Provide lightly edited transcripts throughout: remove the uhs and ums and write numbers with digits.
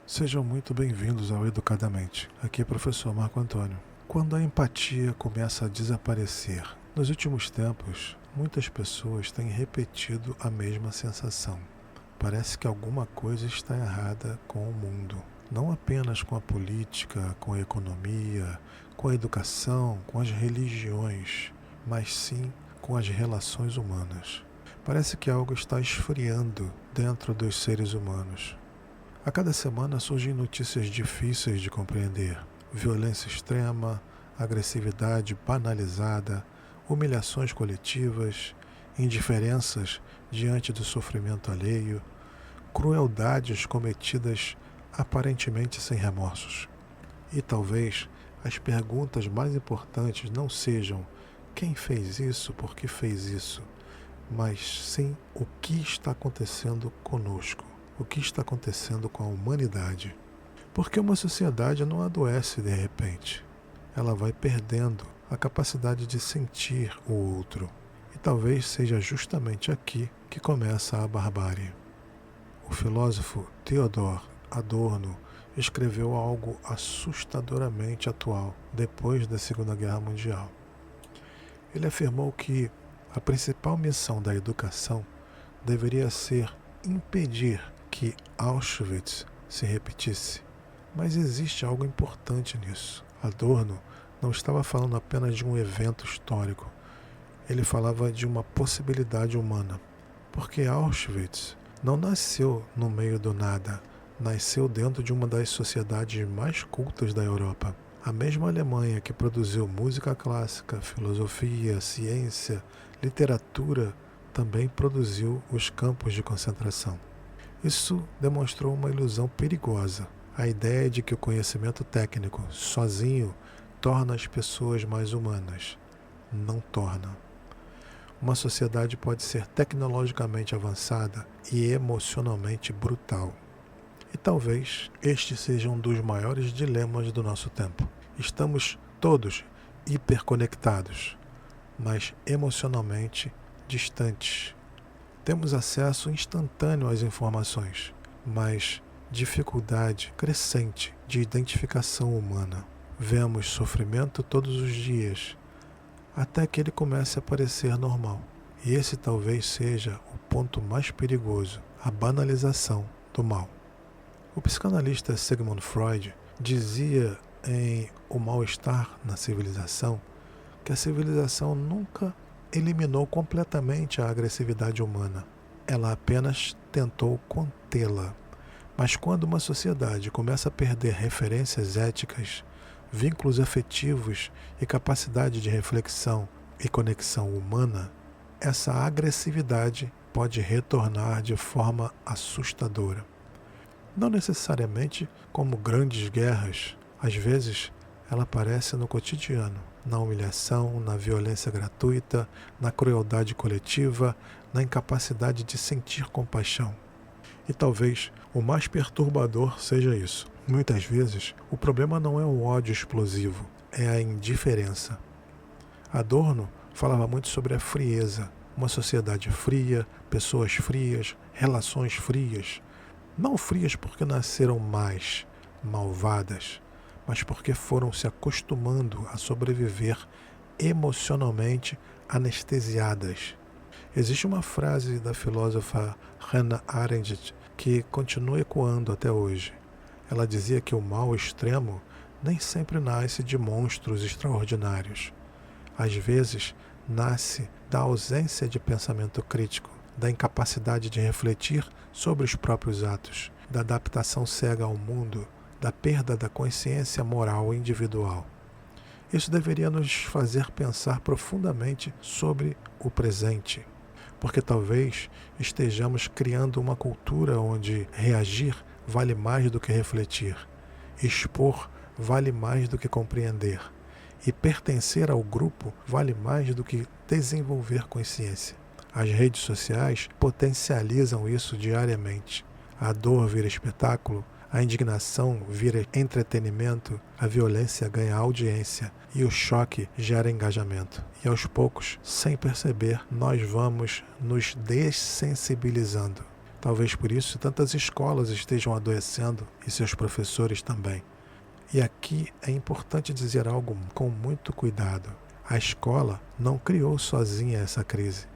Sejam muito bem-vindos ao Educadamente. Aqui é o professor Marco Antônio. Quando a empatia começa a desaparecer, nos últimos tempos, muitas pessoas têm repetido a mesma sensação. Parece que alguma coisa está errada com o mundo. Não apenas com a política, com a economia, com a educação, com as religiões, mas sim com as relações humanas. Parece que algo está esfriando dentro dos seres humanos. A cada semana surgem notícias difíceis de compreender. Violência extrema, agressividade banalizada, humilhações coletivas, indiferenças diante do sofrimento alheio, crueldades cometidas aparentemente sem remorsos. E talvez as perguntas mais importantes não sejam quem fez isso, por que fez isso, mas sim o que está acontecendo conosco. O que está acontecendo com a humanidade? Porque uma sociedade não adoece de repente. Ela vai perdendo a capacidade de sentir o outro. E talvez seja justamente aqui que começa a barbárie. O filósofo Theodor Adorno escreveu algo assustadoramente atual depois da Segunda Guerra Mundial. Ele afirmou que a principal missão da educação deveria ser impedir que Auschwitz se repetisse. Mas existe algo importante nisso. Adorno não estava falando apenas de um evento histórico. Ele falava de uma possibilidade humana. Porque Auschwitz não nasceu no meio do nada. Nasceu dentro de uma das sociedades mais cultas da Europa. A mesma Alemanha que produziu música clássica, filosofia, ciência, literatura, também produziu os campos de concentração. Isso demonstrou uma ilusão perigosa. A ideia de que o conhecimento técnico, sozinho, torna as pessoas mais humanas. Não torna. Uma sociedade pode ser tecnologicamente avançada e emocionalmente brutal. E talvez este seja um dos maiores dilemas do nosso tempo. Estamos todos hiperconectados, mas emocionalmente distantes. Temos acesso instantâneo às informações, mas dificuldade crescente de identificação humana. Vemos sofrimento todos os dias, até que ele comece a parecer normal. E esse talvez seja o ponto mais perigoso, a banalização do mal. O psicanalista Sigmund Freud dizia em O Mal-Estar na Civilização que a civilização nunca eliminou completamente a agressividade humana. Ela apenas tentou contê-la. Mas quando uma sociedade começa a perder referências éticas, vínculos afetivos e capacidade de reflexão e conexão humana, essa agressividade pode retornar de forma assustadora. Não necessariamente como grandes guerras, às vezes ela aparece no cotidiano, na humilhação, na violência gratuita, na crueldade coletiva, na incapacidade de sentir compaixão. E talvez o mais perturbador seja isso. Muitas vezes, o problema não é o ódio explosivo, é a indiferença. Adorno falava muito sobre a frieza, uma sociedade fria, pessoas frias, relações frias. Não frias porque nasceram más, malvadas, mas porque foram se acostumando a sobreviver emocionalmente anestesiadas. Existe uma frase da filósofa Hannah Arendt que continua ecoando até hoje. Ela dizia que o mal extremo nem sempre nasce de monstros extraordinários. Às vezes, nasce da ausência de pensamento crítico, da incapacidade de refletir sobre os próprios atos, da adaptação cega ao mundo, da perda da consciência moral individual. Isso deveria nos fazer pensar profundamente sobre o presente, porque talvez estejamos criando uma cultura onde reagir vale mais do que refletir, expor vale mais do que compreender, e pertencer ao grupo vale mais do que desenvolver consciência. As redes sociais potencializam isso diariamente. A dor vira espetáculo, a indignação vira entretenimento, a violência ganha audiência e o choque gera engajamento. E aos poucos, sem perceber, nós vamos nos dessensibilizando. Talvez por isso tantas escolas estejam adoecendo e seus professores também. E aqui é importante dizer algo com muito cuidado. A escola não criou sozinha essa crise.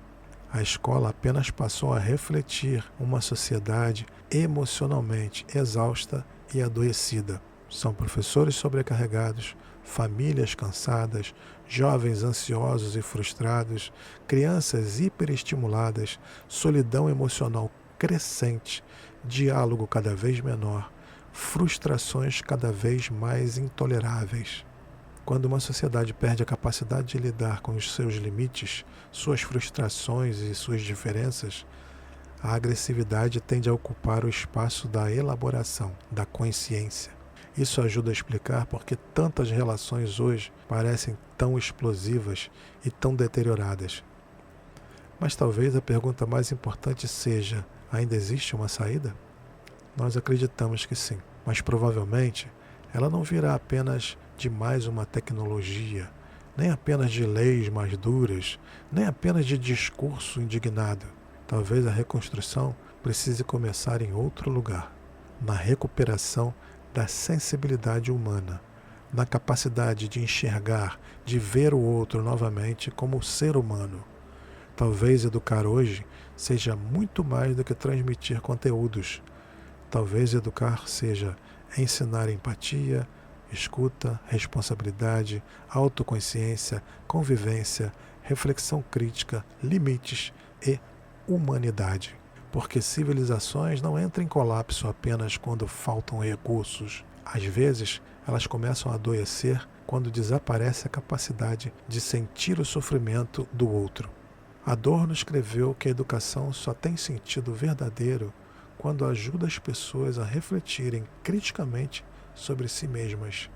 A escola apenas passou a refletir uma sociedade emocionalmente exausta e adoecida. São professores sobrecarregados, famílias cansadas, jovens ansiosos e frustrados, crianças hiperestimuladas, solidão emocional crescente, diálogo cada vez menor, frustrações cada vez mais intoleráveis. Quando uma sociedade perde a capacidade de lidar com os seus limites, suas frustrações e suas diferenças, a agressividade tende a ocupar o espaço da elaboração, da consciência. Isso ajuda a explicar por que tantas relações hoje parecem tão explosivas e tão deterioradas. Mas talvez a pergunta mais importante seja: ainda existe uma saída? Nós acreditamos que sim, mas provavelmente ela não virá apenas de mais uma tecnologia, nem apenas de leis mais duras, nem apenas de discurso indignado. Talvez a reconstrução precise começar em outro lugar, na recuperação da sensibilidade humana, na capacidade de enxergar, de ver o outro novamente como ser humano. Talvez educar hoje seja muito mais do que transmitir conteúdos. Talvez educar seja ensinar empatia, escuta, responsabilidade, autoconsciência, convivência, reflexão crítica, limites e humanidade. Porque civilizações não entram em colapso apenas quando faltam recursos. Às vezes, elas começam a adoecer quando desaparece a capacidade de sentir o sofrimento do outro. Adorno escreveu que a educação só tem sentido verdadeiro quando ajuda as pessoas a refletirem criticamente sobre si mesmas.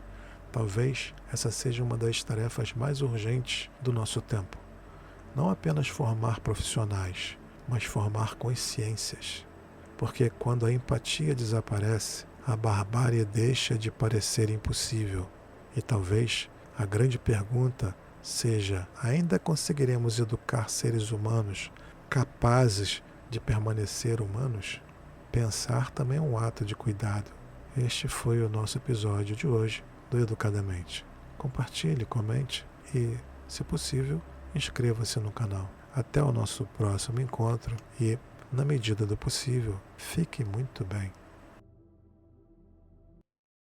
Talvez essa seja uma das tarefas mais urgentes do nosso tempo. Não apenas formar profissionais, mas formar consciências. Porque quando a empatia desaparece, a barbárie deixa de parecer impossível. E talvez a grande pergunta seja: ainda conseguiremos educar seres humanos capazes de permanecer humanos? Pensar também é um ato de cuidado. Este foi o nosso episódio de hoje do Educadamente. Compartilhe, comente e, se possível, inscreva-se no canal. Até o nosso próximo encontro e, na medida do possível, fique muito bem.